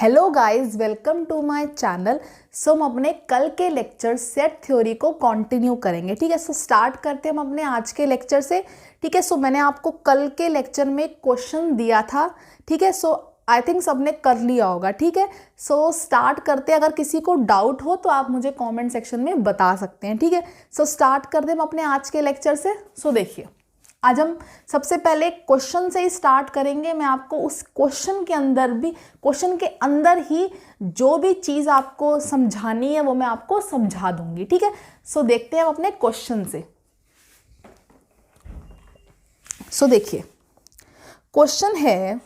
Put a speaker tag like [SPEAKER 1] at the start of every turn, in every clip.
[SPEAKER 1] Hello guys, welcome to my channel. So हम अपने कल के लेक्चर सेट थ्योरी को कंटिन्यू करेंगे। ठीक है, सो स्टार्ट करते हैं हम अपने आज के लेक्चर से। ठीक है, सो मैंने आपको कल के लेक्चर में क्वेश्चन दिया था। ठीक है, सो आई थिंक सबने कर लिया होगा। ठीक है, सो स्टार्ट करते हैं। अगर किसी को डाउट हो तो आप मुझे कमेंट सेक्शन में बता सकते हैं। ठीक है, सो स्टार्ट करते हैं हम अपने आज के लेक्चर से। सो देखिए, आज हम सबसे पहले क्वेश्चन से ही स्टार्ट करेंगे। मैं आपको उस क्वेश्चन के अंदर ही जो भी चीज़ आपको समझानी है वो मैं आपको समझा दूंगी। ठीक है, सो देखते हैं हम अपने क्वेश्चन से। सो देखिए, क्वेश्चन है,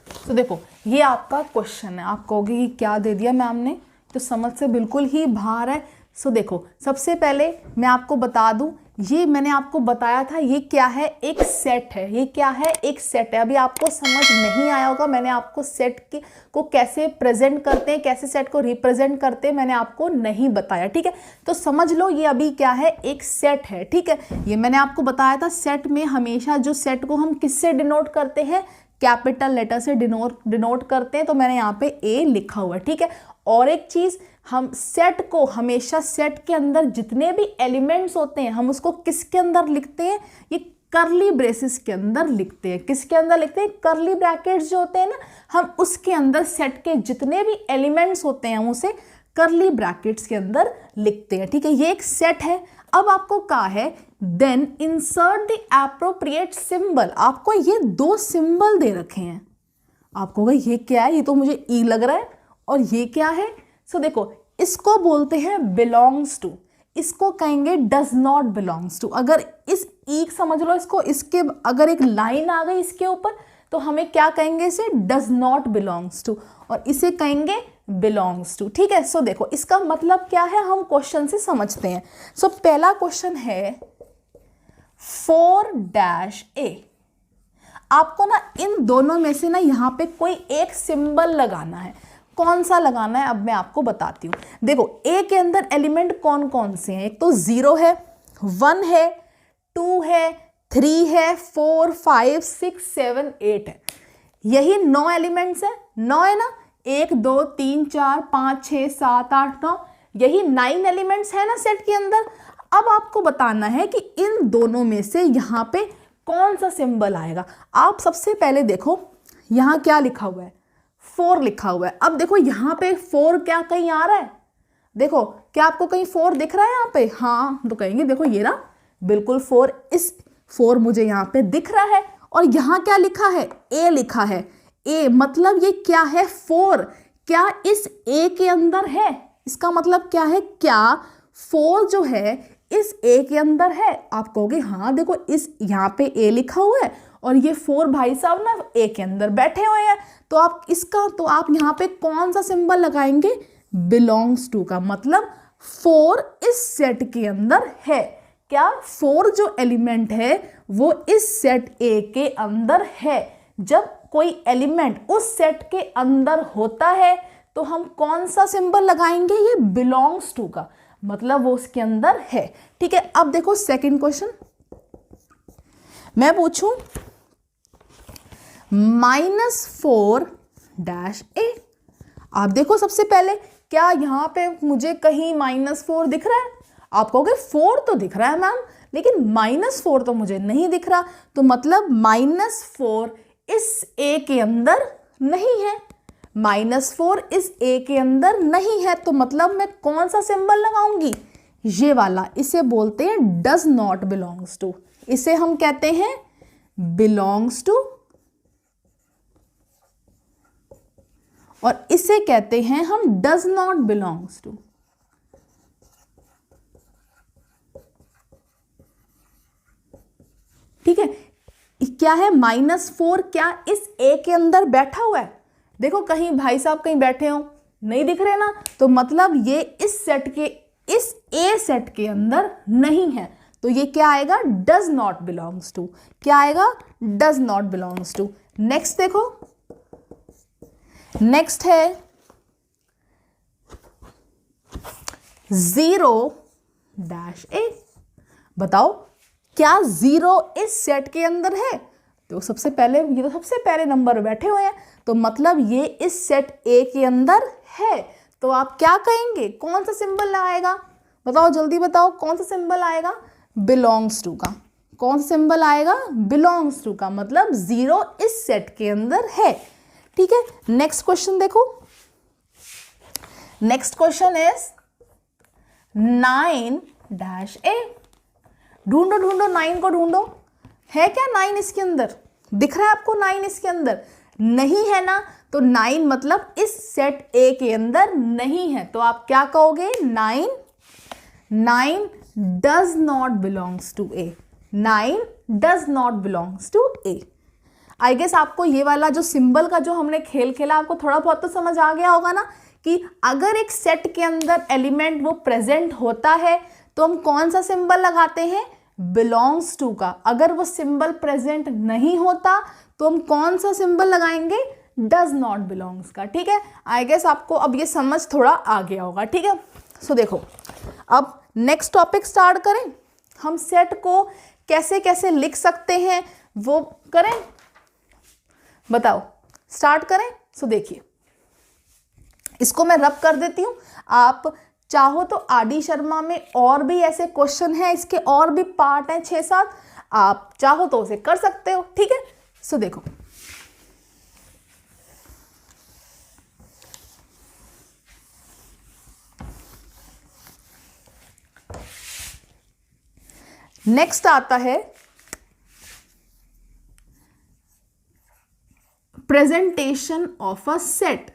[SPEAKER 1] तो देखो ये आपका क्वेश्चन है। आप कहोगे कि क्या दे दिया मैम ने, तो समझ से बिल्कुल ही बाहर है। सो देखो, सबसे पहले मैं आपको बता दूं, ये मैंने आपको बताया था ये क्या है, एक सेट है। ये क्या है, एक सेट है। अभी आपको समझ नहीं आया होगा, मैंने आपको सेट को कैसे प्रेजेंट करते हैं, कैसे सेट को रिप्रेजेंट करते हैं, मैंने आपको नहीं बताया। ठीक है, तो समझ लो ये अभी क्या है, एक सेट है। ठीक है, ये मैंने आपको बताया था। सेट में हमेशा जो सेट को हम किससे डिनोट करते हैं, कैपिटल लेटर से डिनोट करते हैं। तो मैंने यहाँ पे ए लिखा हुआ है। ठीक है, और एक चीज, हम सेट को हमेशा सेट के अंदर जितने भी एलिमेंट्स होते हैं हम उसको किसके अंदर लिखते हैं, ये करली ब्रेसेस के अंदर लिखते हैं। किसके अंदर लिखते हैं, करली ब्रैकेट्स जो होते हैं ना, हम उसके अंदर सेट के जितने भी एलिमेंट्स होते हैं हम उसे करली ब्रैकेट्स के अंदर लिखते हैं। ठीक है, ये एक सेट है। अब आपको कहा है then insert the appropriate symbol. आपको ये दो सिंबल दे रखे हैं। आपको ये क्या है, ये तो मुझे ई लग रहा है, और ये क्या है। सो देखो, इसको बोलते हैं बिलोंग्स टू, इसको कहेंगे डज नॉट बिलोंग्स टू। अगर इस ई समझ लो इसको, इसके अगर एक लाइन आ गई इसके ऊपर तो हमें क्या कहेंगे, इसे डज नॉट बिलोंग्स टू, और इसे कहेंगे बिलोंग्स टू। ठीक है, सो देखो इसका मतलब क्या है, हम क्वेश्चन से समझते हैं। सो पहला क्वेश्चन है 4-A। आपको ना इन दोनों में से ना यहाँ पे कोई एक सिंबल लगाना है। कौन सा लगाना है अब मैं आपको बताती हूँ। देखो, ए के अंदर एलिमेंट कौन कौन से हैं, एक तो 0 है, 1 है, 2 है, 3 है, 4, 5, 6, 7, 8 है। यही 9 एलिमेंट्स है। 9 है ना, 1 2 3 4 5 6 7 8 9, यही 9 एलिमेंट्स है ना सेट के अंदर। अब आपको बताना है कि इन दोनों में से यहाँ पे कौन सा सिंबल आएगा। आप सबसे पहले देखो यहाँ क्या लिखा हुआ है, 4 लिखा हुआ है। अब देखो यहाँ पे 4 क्या कहीं आ रहा है, देखो क्या आपको कहीं 4 दिख रहा है यहाँ पे, हाँ तो कहेंगे देखो ये ना बिल्कुल 4, इस 4 मुझे यहाँ पे दिख रहा है। और यहाँ क्या लिखा है, ए लिखा है। ए मतलब ये क्या है, 4 क्या इस ए के अंदर है। इसका मतलब क्या है, क्या 4 जो है इस ए के अंदर है। आप कहोगे हाँ देखो इस यहाँ पे ए लिखा हुआ है और ये 4 भाई साहब ना ए के अंदर बैठे हुए हैं। तो आप यहाँ पे कौन सा सिंबल लगाएंगे, बिलोंग्स टू का। मतलब 4 इस सेट के अंदर है। क्या 4 जो एलिमेंट है वो इस सेट ए के अंदर है। जब कोई एलिमेंट उस सेट के अंदर होता है तो हम कौन सा सिंबल लगाएंगे, ये बिलोंग्स टू का, मतलब वो उसके अंदर है। ठीक है, अब देखो सेकंड क्वेश्चन मैं पूछूं, -4-A। आप देखो सबसे पहले क्या यहाँ पे मुझे कहीं -4 दिख रहा है। आप कहोगे 4 तो दिख रहा है मैम, लेकिन -4 तो मुझे नहीं दिख रहा। तो मतलब -4 इस ए के अंदर नहीं है। -4 इस ए के अंदर नहीं है, तो मतलब मैं कौन सा सिंबल लगाऊंगी, ये वाला। इसे बोलते हैं डज नॉट बिलोंग्स टू। इसे हम कहते हैं बिलोंग्स टू, और इसे कहते हैं हम डज नॉट बिलोंग्स टू। ठीक है, क्या है, -4 क्या इस ए के अंदर बैठा हुआ है। देखो कहीं भाई साहब कहीं बैठे हो, नहीं दिख रहे ना, तो मतलब ये इस ए सेट के अंदर नहीं है। तो ये क्या आएगा, डज नॉट बिलोंग्स टू। क्या आएगा, does not belongs to. Next देखो, नेक्स्ट है 0-A। बताओ क्या 0 इस सेट के अंदर है। तो सबसे पहले ये तो सबसे पहले नंबर बैठे हुए हैं, तो मतलब ये इस सेट ए के अंदर है। तो आप क्या कहेंगे, कौन सा सिंबल आएगा, बताओ जल्दी बताओ, कौन सा सिंबल आएगा, बिलोंग्स टू का। कौन सा सिंबल आएगा, बिलोंग्स टू का, मतलब 0 इस सेट के अंदर है। ठीक है, नेक्स्ट क्वेश्चन देखो। Next question is 9-A। ढूंढो ढूंढो 9 को ढूंढो, है क्या 9 इसके अंदर, दिख रहा है आपको 9 इसके अंदर, नहीं है ना, तो 9 मतलब इस सेट ए के अंदर नहीं है। तो आप क्या कहोगे, 9 does not belongs to a, 9 does not belongs to a. I guess आपको ये वाला जो सिंबल का जो हमने खेल खेला, आपको थोड़ा बहुत तो समझ आ गया होगा ना, कि अगर एक सेट के अंदर एलिमेंट वो प्रेजेंट होता है तो हम कौन सा सिंबल लगाते हैं, बिलोंग्स टू का। अगर वो सिंबल प्रेजेंट नहीं होता तो हम कौन सा सिंबल लगाएंगे, डज नॉट बिलोंग्स का। ठीक है, आई गेस आपको अब ये समझ थोड़ा आ गया होगा। ठीक है, सो देखो अब नेक्स्ट टॉपिक स्टार्ट करें। हम सेट को कैसे कैसे लिख सकते हैं वो करें, बताओ, स्टार्ट करें। सो देखिए, इसको मैं रब कर देती हूं, आप चाहो तो आरडी शर्मा में और भी ऐसे क्वेश्चन हैं, इसके और भी पार्ट हैं 6-7, आप चाहो तो उसे कर सकते हो। ठीक है, सो देखो नेक्स्ट आता है presentation of a set.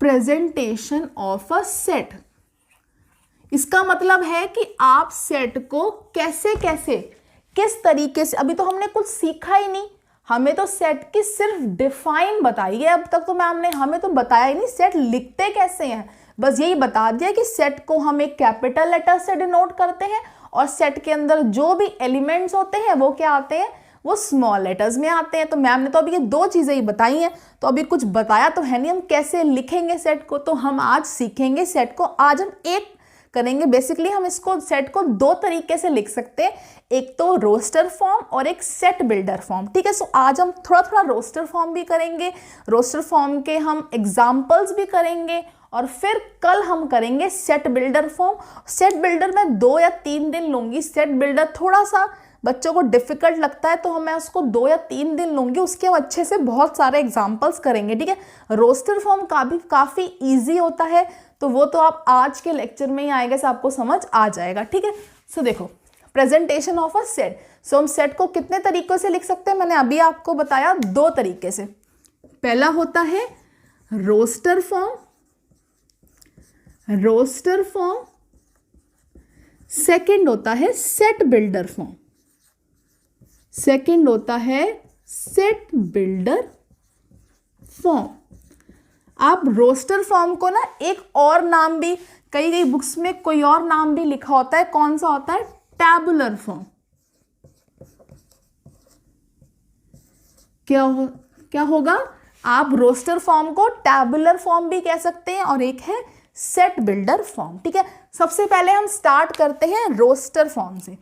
[SPEAKER 1] Presentation of a set, इसका मतलब है कि आप सेट को कैसे कैसे, किस तरीके से, अभी तो हमने कुछ सीखा ही नहीं, हमें तो सेट की सिर्फ डिफाइन बताई है। अब तक तो हमें तो बताया ही नहीं सेट लिखते कैसे हैं, बस यही बता दिया कि सेट को हम एक कैपिटल लेटर से डिनोट करते हैं और सेट के अंदर जो भी एलिमेंट्स होते हैं वो क्या आते हैं, वो स्मॉल लेटर्स में आते हैं। तो मैम ने तो अभी ये 2 चीजें ही बताई हैं, तो अभी कुछ बताया तो है नहीं हम कैसे लिखेंगे सेट को, तो हम आज सीखेंगे सेट को। आज हम एक करेंगे, बेसिकली हम इसको सेट को 2 तरीके से लिख सकते हैं, एक तो रोस्टर फॉर्म और एक सेट बिल्डर फॉर्म। ठीक है, सो आज हम थोड़ा थोड़ा रोस्टर फॉर्म भी करेंगे, रोस्टर फॉर्म के हम एग्जाम्पल्स भी करेंगे, और फिर कल हम करेंगे set builder form. Set builder में 2 या 3 दिन लूंगी, सेट बिल्डर थोड़ा सा बच्चों को डिफिकल्ट लगता है तो मैं उसको 2 या 3 दिन लूंगी, उसके बाद अच्छे से बहुत सारे एग्जाम्पल्स करेंगे। ठीक है, रोस्टर फॉर्म काफ़ी ईजी होता है, तो वो तो आप आज के लेक्चर में ही आएगा, से आपको समझ आ जाएगा। ठीक है, सो देखो प्रेजेंटेशन ऑफ अ सेट। सो हम सेट को कितने तरीकों से लिख सकते हैं, मैंने अभी आपको बताया 2 तरीके से। पहला होता है roster form, roster form, second होता है सेट बिल्डर फॉर्म, सेकंड होता है सेट बिल्डर फॉर्म। आप रोस्टर फॉर्म को ना एक और नाम भी, कई बुक्स में कोई और नाम भी लिखा होता है, कौन सा होता है, टैबुलर फॉर्म। क्या होगा, आप रोस्टर फॉर्म को टैबुलर फॉर्म भी कह सकते हैं, और एक है सेट बिल्डर फॉर्म। ठीक है, सबसे पहले हम स्टार्ट करते हैं रोस्टर फॉर्म से।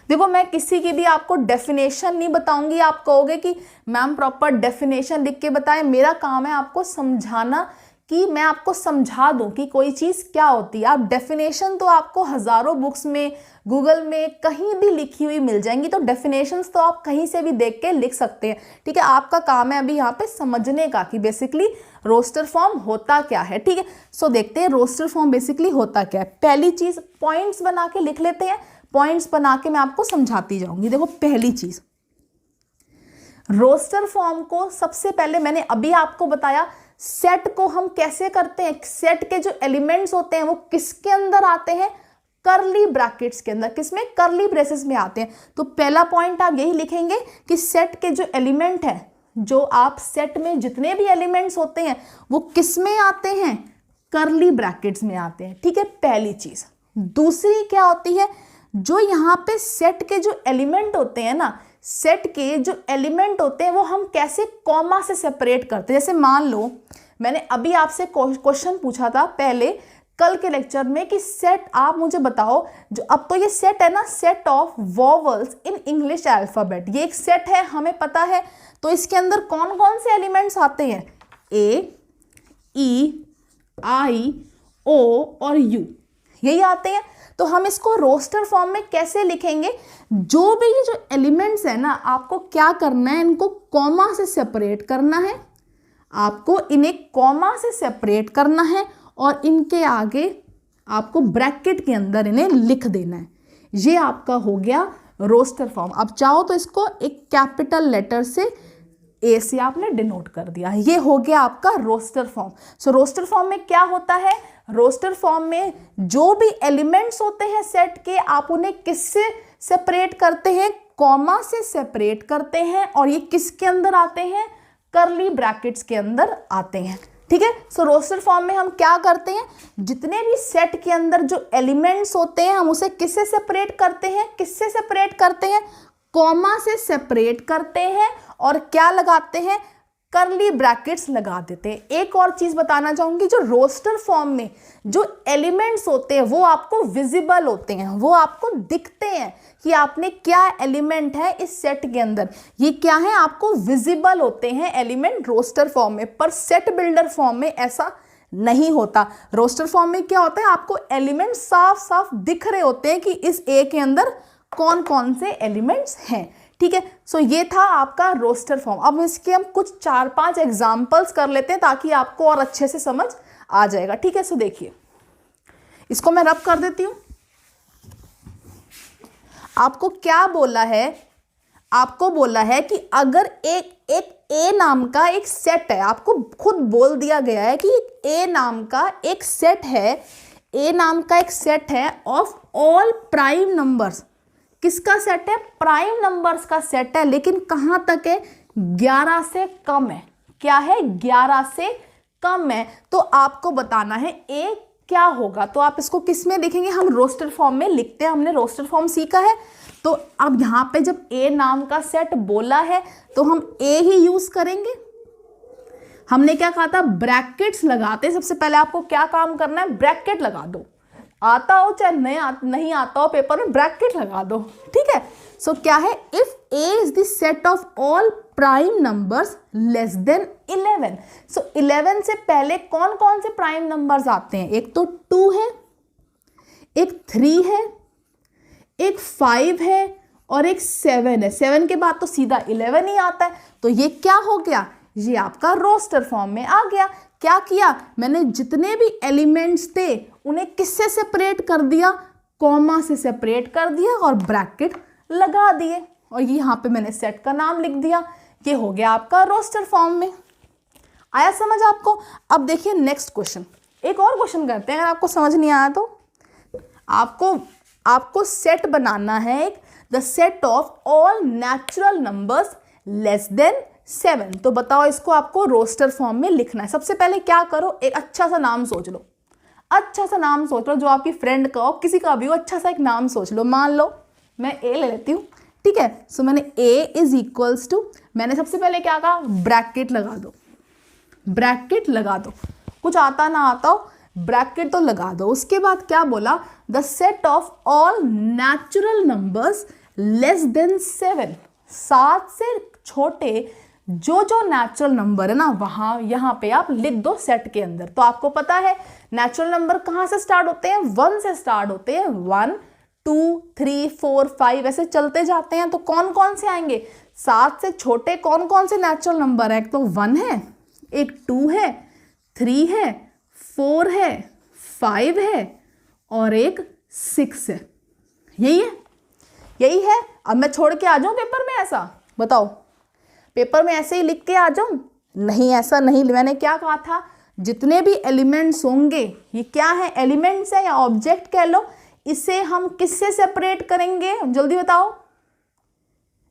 [SPEAKER 1] देखो मैं किसी की भी आपको डेफिनेशन नहीं बताऊंगी, आप कहोगे कि मैम प्रॉपर डेफिनेशन लिख के बताएं, मेरा काम है आपको समझाना, कि मैं आपको समझा दूं कि कोई चीज़ क्या होती है। आप डेफिनेशन तो आपको हज़ारों बुक्स में, गूगल में, कहीं भी लिखी हुई मिल जाएंगी, तो डेफिनेशंस तो आप कहीं से भी देख के लिख सकते हैं। ठीक है, आपका काम है अभी यहाँ पे समझने का कि बेसिकली रोस्टर फॉर्म होता क्या है। ठीक है, सो देखते हैं रोस्टर फॉर्म बेसिकली होता क्या है। पहली चीज़, पॉइंट्स बना के लिख लेते हैं, पॉइंट्स बना के मैं आपको समझाती जाऊंगी। देखो पहली चीज़, रोस्टर फॉर्म को सबसे पहले मैंने अभी आपको बताया, सेट को हम कैसे करते हैं, सेट के जो एलिमेंट्स होते हैं वो किसके अंदर आते हैं, करली ब्रैकेट्स के अंदर, किसमें, करली ब्रेसेस में आते हैं। तो पहला पॉइंट आप यही लिखेंगे कि सेट के जो एलिमेंट है, जो आप सेट में जितने भी एलिमेंट्स होते हैं वो किस में आते हैं, करली ब्रैकेट्स में आते हैं। ठीक है, पहली चीज। दूसरी क्या होती है, जो यहाँ पे सेट के जो एलिमेंट होते हैं ना, सेट के जो एलिमेंट होते हैं वो हम कैसे कॉमा से सेपरेट करते हैं। जैसे मान लो मैंने अभी आपसे क्वेश्चन पूछा था पहले, कल के लेक्चर में कि सेट, आप मुझे बताओ, जो अब तो ये सेट है ना, set of vowels in English alphabet, ये एक सेट है, हमें पता है। तो इसके अंदर कौन कौन से एलिमेंट्स आते हैं? ए, ई, आई, ओ और यू, यही आते हैं। तो हम इसको रोस्टर फॉर्म में कैसे लिखेंगे? जो भी ये जो एलिमेंट्स है ना, आपको क्या करना है, इनको कॉमा से सेपरेट करना है, आपको इन्हें कॉमा से सेपरेट करना है और इनके आगे आपको ब्रैकेट के अंदर इन्हें लिख देना है। ये आपका हो गया रोस्टर फॉर्म। अब चाहो तो इसको एक कैपिटल लेटर से ए से आपने डिनोट कर दिया, ये हो गया आपका रोस्टर फॉर्म। सो रोस्टर फॉर्म में क्या होता है? रोस्टर फॉर्म में जो भी एलिमेंट्स होते हैं सेट के, आप उन्हें किससे सेपरेट करते हैं? कॉमा से सेपरेट करते हैं। और ये किसके अंदर आते हैं? कर्ली ब्रैकेट्स के अंदर आते हैं। ठीक है। सो रोस्टर फॉर्म में हम क्या करते हैं? जितने भी सेट के अंदर जो एलिमेंट्स होते हैं, हम उसे किससे सेपरेट करते हैं? किससे सेपरेट करते हैं? कॉमा से सेपरेट करते हैं और क्या लगाते हैं? कर्ली ब्रैकेट्स लगा देते हैं। एक और चीज बताना चाहूंगी, जो रोस्टर फॉर्म में जो एलिमेंट्स होते हैं वो आपको विजिबल होते हैं, वो आपको दिखते हैं कि आपने क्या एलिमेंट है इस सेट के अंदर, ये क्या है, आपको विजिबल होते हैं एलिमेंट रोस्टर फॉर्म में। पर सेट बिल्डर फॉर्म में ऐसा नहीं होता। रोस्टर फॉर्म में क्या होता है? आपको एलिमेंट साफ साफ दिख रहे होते हैं कि इस ए के अंदर कौन कौन से एलिमेंट्स हैं। ठीक है। सो ये था आपका रोस्टर फॉर्म। अब इसके हम कुछ 4-5 एग्जांपल्स कर लेते हैं ताकि आपको और अच्छे से समझ आ जाएगा। ठीक है। सो देखिए, इसको मैं रब कर देती हूं। आपको क्या बोला है? आपको बोला है कि अगर एक ए नाम का एक सेट है, आपको खुद बोल दिया गया है कि ए नाम का एक सेट है, ए नाम का एक सेट है ऑफ ऑल प्राइम नंबर्स। किसका सेट है? प्राइम नंबर्स का सेट है। लेकिन कहां तक है? 11 से कम है। क्या है? 11 से कम है। तो आपको बताना है ए क्या होगा। तो आप इसको किस में लिखेंगे? हम रोस्टर फॉर्म में लिखते हैं, हमने रोस्टर फॉर्म सीखा है। तो अब यहां पे जब ए नाम का सेट बोला है तो हम ए ही यूज करेंगे। हमने क्या कहा था? ब्रैकेट्स लगाते। सबसे पहले आपको क्या काम करना है? ब्रैकेट लगा दो। आता हो चाहे नहीं आता हो, पेपर में ब्रैकेट लगा दो। ठीक है। सो क्या है? If A is the set of all prime numbers less than 11। सो 11 से पहले कौन कौन से प्राइम नंबर्स आते हैं? एक तो 2 है, एक 3 है, एक 5 है और एक 7 है। 7 के बाद तो सीधा 11 ही आता है। तो ये क्या हो गया? ये आपका रोस्टर फॉर्म में आ गया। क्या किया मैंने? जितने भी एलिमेंट्स थे उन्हें किससे सेपरेट कर दिया? कॉमा से सेपरेट कर दिया और ब्रैकेट लगा दिए। और ये यहाँ पे मैंने सेट का नाम लिख दिया। ये हो गया आपका रोस्टर फॉर्म में। आया समझ आपको? अब देखिए नेक्स्ट क्वेश्चन। एक और क्वेश्चन करते हैं, अगर आपको समझ नहीं आया तो। आपको सेट बनाना है एक, the set of all natural numbers less than 7। तो बताओ, इसको आपको रोस्टर फॉर्म में लिखना है। सबसे पहले क्या करो? एक अच्छा सा नाम सोच लो। अच्छा सा नाम सोच लो, जो आपकी फ्रेंड का हो, किसी का भी हो, अच्छा सा एक नाम सोच लो। मान लो मैं ए ले लेती हूँ। ठीक है। सो मैंने ए इज इक्वल्स टू, मैंने सबसे पहले क्या कहा? ब्रैकेट लगा दो। ब्रैकेट लगा दो, कुछ आता ना आता हो ब्रैकेट तो लगा दो। उसके बाद क्या बोला? The set of all natural numbers less than 7। 7 से छोटे जो जो नेचुरल नंबर है ना, वहां यहां पे आप लिख दो सेट के अंदर। तो आपको पता है नेचुरल नंबर कहां से स्टार्ट होते हैं? 1 से स्टार्ट होते हैं। 1 2 3 4 5 ऐसे चलते जाते हैं। तो कौन कौन से आएंगे? 7 से छोटे कौन कौन से नेचुरल नंबर है? एक तो 1 है, एक 2 है, 3 है, 4 है, 5 है और एक 6 है। यही है, यही है। अब मैं छोड़ के आ जाऊं पेपर में? ऐसा बताओ, पेपर में ऐसे ही लिख के आ जाऊं? नहीं, ऐसा नहीं। मैंने क्या कहा था? जितने भी एलिमेंट्स होंगे, ये क्या है? एलिमेंट्स है या ऑब्जेक्ट कह लो, इसे हम किससे सेपरेट करेंगे? जल्दी बताओ,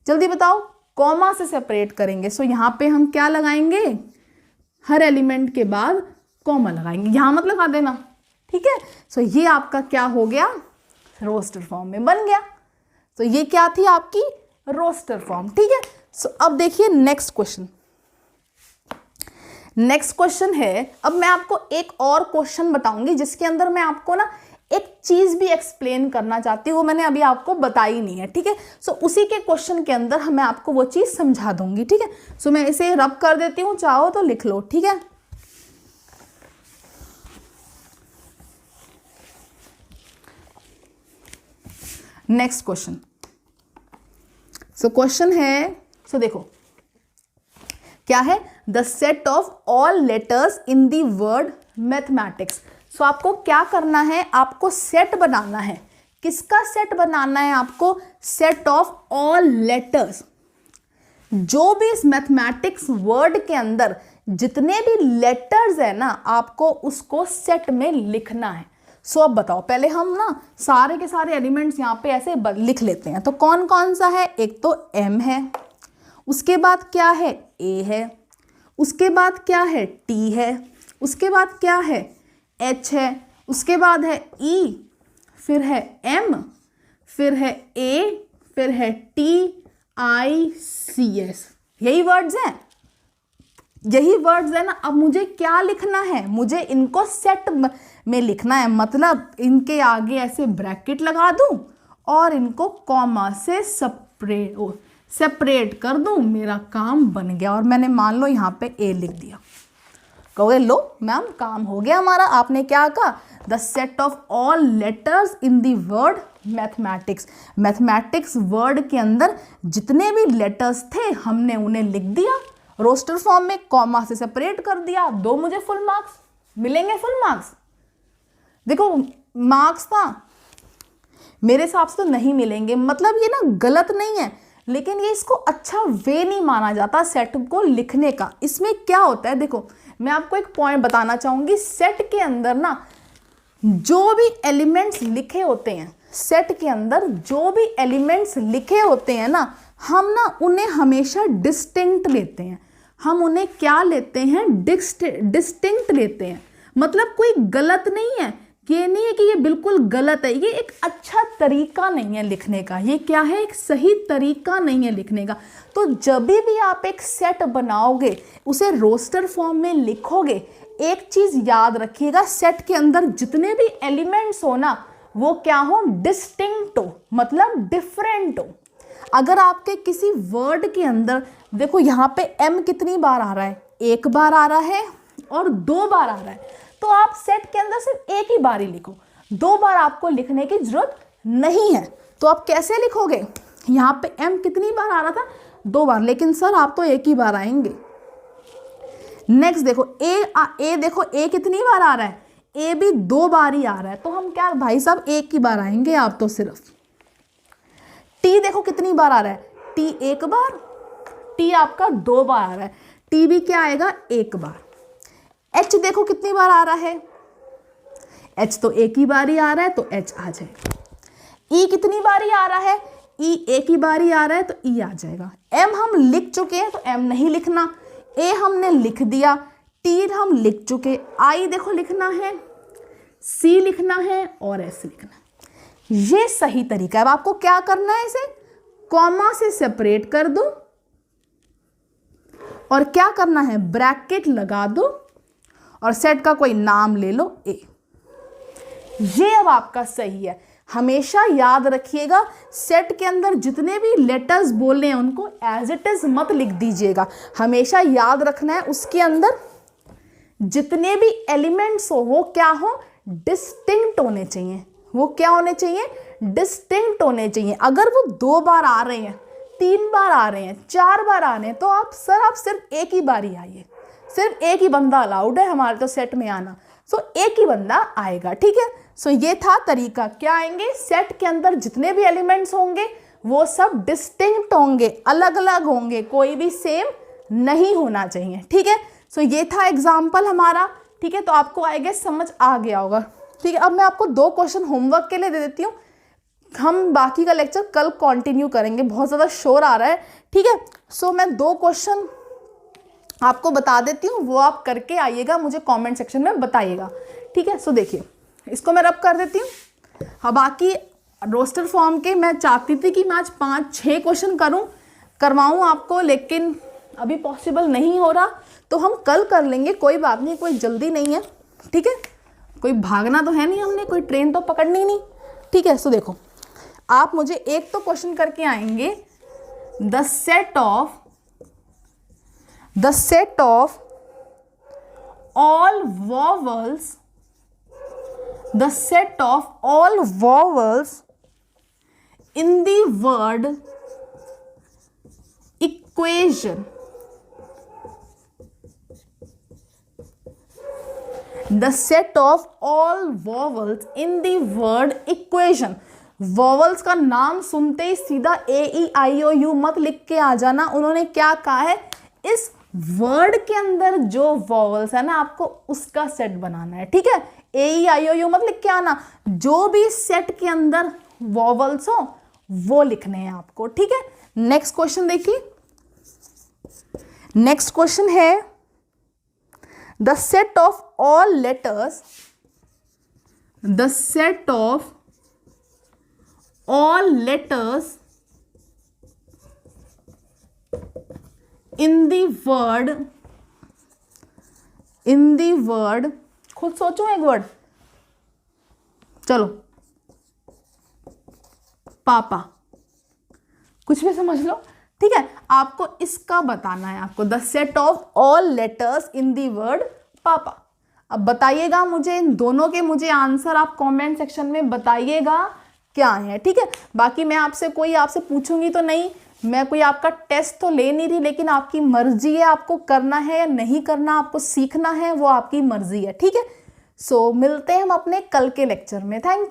[SPEAKER 1] जल्दी बताओ। कॉमा से सेपरेट करेंगे। सो यहां पे हम क्या लगाएंगे? हर एलिमेंट के बाद कॉमा लगाएंगे। यहां मत लगा देना। ठीक है। सो ये आपका क्या हो गया? रोस्टर फॉर्म में बन गया। तो ये क्या थी? आपकी रोस्टर फॉर्म। ठीक है। सो अब देखिए नेक्स्ट क्वेश्चन। नेक्स्ट क्वेश्चन है, अब मैं आपको एक और क्वेश्चन बताऊंगी जिसके अंदर मैं आपको ना एक चीज भी एक्सप्लेन करना चाहती हूँ, वो मैंने अभी आपको बताई नहीं है, ठीक है। सो उसी के क्वेश्चन के अंदर मैं आपको वो चीज समझा दूंगी, ठीक है। सो मैं इसे रब कर देती हूँ, चाहो तो लिख लो, ठीक है। नेक्स्ट क्वेश्चन, सो क्वेश्चन है, सो देखो क्या है, the set of all letters in the word mathematics. So आपको क्या करना है, आपको सेट बनाना है। किसका सेट बनाना है आपको? Set of all letters. जो भी इस मैथमेटिक्स वर्ड के अंदर जितने भी लेटर्स है ना, आपको उसको सेट में लिखना है। सो अब बताओ, पहले हम ना सारे के सारे एलिमेंट्स यहाँ पे ऐसे लिख लेते हैं। तो कौन कौन सा है? एक तो M है, उसके बाद क्या है? A है, उसके बाद क्या है? T है, उसके बाद क्या है? H है, उसके बाद है E, फिर है M, फिर है A, फिर है T I C S। यही वर्ड्स हैं, यही वर्ड्स है ना। अब मुझे क्या लिखना है? मुझे इनको सेट में लिखना है, मतलब इनके आगे ऐसे ब्रैकेट लगा दूं और इनको कॉमा से सेपरेट कर दूं, मेरा काम बन गया। और मैंने मान लो यहाँ पे A लिख दिया, कहोगे लो मैम काम हो गया हमारा। आपने क्या कहा? The set of all letters in the word mathematics. Mathematics word के अंदर जितने भी लेटर्स थे हमने उन्हें लिख दिया, रोस्टर फॉर्म में कॉमा से सेपरेट कर दिया। दो मुझे फुल मार्क्स मिलेंगे, फुल मार्क्स। देखो मार्क्स ना मेरे हिसाब से तो नहीं मिलेंगे, मतलब ये ना गलत नहीं है, लेकिन ये इसको अच्छा वे नहीं माना जाता सेट को लिखने का। इसमें क्या होता है, देखो मैं आपको एक पॉइंट बताना चाहूंगी। सेट के अंदर ना जो भी एलिमेंट्स लिखे होते हैं, सेट के अंदर जो भी एलिमेंट्स लिखे होते हैं ना, हम ना उन्हें हमेशा डिस्टिंक्ट लेते हैं। हम उन्हें क्या लेते हैं? डिस्टिंक्ट लेते हैं। मतलब कोई गलत नहीं है, ये नहीं है कि ये बिल्कुल गलत है, ये एक अच्छा तरीका नहीं है लिखने का। ये क्या है? एक सही तरीका नहीं है लिखने का। तो जब भी आप एक सेट बनाओगे, उसे रोस्टर फॉर्म में लिखोगे, एक चीज याद रखिएगा, सेट के अंदर जितने भी एलिमेंट्स हो ना, वो क्या हो? डिस्टिंक्ट हो, मतलब डिफरेंट हो। अगर आपके किसी वर्ड के अंदर देखो यहाँ पे M कितनी बार आ रहा है? एक बार आ रहा है और 2 बार आ रहा है, तो आप सेट के अंदर सिर्फ एक ही बार ही लिखो, 2 बार आपको लिखने की जरूरत नहीं है। तो आप कैसे लिखोगे? यहाँ पे M कितनी बार आ रहा था? 2 बार, लेकिन सर आप तो एक ही बार आएंगे। नेक्स्ट देखो A देखो A कितनी बार आ रहा है? A भी 2 बार ही आ रहा है, तो हम क्या भाई साहब एक ही बार आएंगे आप तो सिर्फ। T देखो कितनी बार आ रहा है? T 1 बार, T आपका 2 बार आ रहा है, T भी क्या आएगा? 1 बार। H देखो कितनी बार आ रहा है? H तो एक ही बार ही आ रहा है, तो H आ जाएगा। E कितनी बार ही आ रहा है? E एक ही बार ही आ रहा है, तो E आ जाएगा। M हम लिख चुके हैं, तो M नहीं लिखना। A हमने लिख दिया, T हम लिख चुके, I देखो लिखना है, C लिखना है और S लिखना है। ये सही तरीका है। अब आपको क्या करना है? इसे कॉमा से सेपरेट कर दो और क्या करना है? ब्रैकेट लगा दो और सेट का कोई नाम ले लो A। ये अब आपका सही है। हमेशा याद रखिएगा, सेट के अंदर जितने भी लेटर्स बोलने हैं उनको एज इट इज मत लिख दीजिएगा। हमेशा याद रखना है उसके अंदर जितने भी एलिमेंट्स हो वो क्या हो? डिस्टिंक्ट होने चाहिए। वो क्या होने चाहिए? डिस्टिंक्ट होने चाहिए। अगर वो 2 बार आ रहे हैं, 3 बार आ रहे हैं, 4 बार आ रहे हैं, तो आप सिर्फ एक ही बार ही आइए। सिर्फ एक ही बंदा अलाउड है हमारे तो सेट में आना, सो एक ही बंदा आएगा, ठीक है। सो ये था तरीका। क्या आएंगे? सेट के अंदर जितने भी एलिमेंट्स होंगे वो सब डिस्टिंक्ट होंगे, अलग अलग होंगे, कोई भी सेम नहीं होना चाहिए, ठीक है। सो ये था एग्जाम्पल हमारा, ठीक है। तो आपको आई गेस समझ आ गया होगा, ठीक है। अब मैं आपको 2 क्वेश्चन होमवर्क के लिए दे देती हूँ, हम बाकी का लेक्चर कल कंटिन्यू करेंगे, बहुत ज़्यादा शोर आ रहा है, ठीक है। सो मैं 2 क्वेश्चन आपको बता देती हूँ, वो आप करके आइएगा, मुझे कमेंट सेक्शन में बताइएगा, ठीक है। सो देखिए, इसको मैं रब कर देती हूँ। हाँ, बाकी रोस्टर फॉर्म के मैं चाहती थी कि मैं आज 5-6 क्वेश्चन करवाऊँ आपको, लेकिन अभी पॉसिबल नहीं हो रहा, तो हम कल कर लेंगे, कोई बात नहीं, कोई जल्दी नहीं है, ठीक है, कोई भागना तो है नहीं, हमने कोई ट्रेन तो पकड़नी नहीं, ठीक है। सो देखो, आप मुझे एक तो क्वेश्चन करके आएंगे, the set of all vowels, the set of all vowels in the word equation, the set of all vowels in the word equation। Vowels का नाम सुनते ही सीधा AEIOU मत लिख के आ जाना, उन्होंने क्या कहा है, इस वर्ड के अंदर जो वॉवल्स है ना आपको उसका सेट बनाना है, ठीक है। AEIOU मत लिख के आना, जो भी सेट के अंदर वॉवल्स हो वो लिखने हैं आपको, ठीक है। नेक्स्ट क्वेश्चन देखिए, नेक्स्ट क्वेश्चन है the set of all letters, the set of all letters in the word, खुद सोचो एक वर्ड, चलो, पापा, कुछ भी समझ लो, ठीक है। आपको इसका बताना है, आपको the set of all letters in the word पापा। अब बताइएगा मुझे इन दोनों के, मुझे आंसर आप कमेंट सेक्शन में बताइएगा क्या है, ठीक है। बाकी मैं आपसे पूछूंगी तो नहीं, मैं कोई आपका टेस्ट तो ले नहीं रही, लेकिन आपकी मर्जी है, आपको करना है या नहीं करना, आपको सीखना है, वो आपकी मर्जी है, ठीक है। सो मिलते हैं हम अपने कल के लेक्चर में। Thank you.